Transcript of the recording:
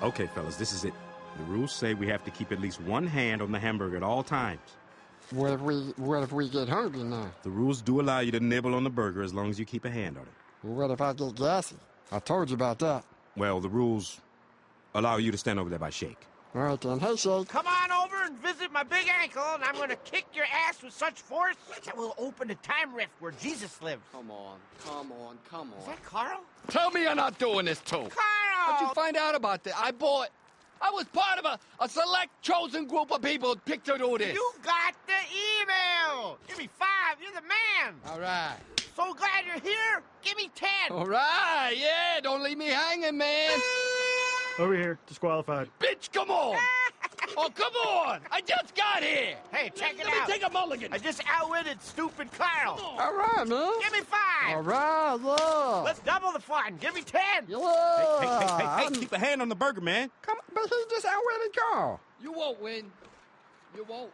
Okay, fellas, this is it. The rules say we have to keep at least one hand on the hamburger at all times. What if we get hungry now? The rules do allow you to nibble on the burger as long as you keep a hand on it. What if I get gassy? I told you about that. Well, the rules allow you to stand over there by Shake. All right, then. Hey, Shake. Come on over and visit my big ankle, and I'm going to kick your ass with such force that will open a time rift where Jesus lives. Come on. Is that Carl? Tell me you're not doing this, too. Carl! How'd you find out about this? I was part of a select chosen group of people picked to do this. You got the email! Give me 5, you're the man! All right. So glad you're here, give me 10! All right, yeah, don't leave me hanging, man. Over here, disqualified. Bitch, come on! Oh, come on! I just got here! Hey, check it Let out! me take a mulligan! I just outwitted stupid Carl! All right, man. Give me 5! All right, yeah. Let's double the fun! Give me 10! Yeah. Hey, keep a hand on the burger, man. Come on, but he just outwitted Carl. You won't win. You won't.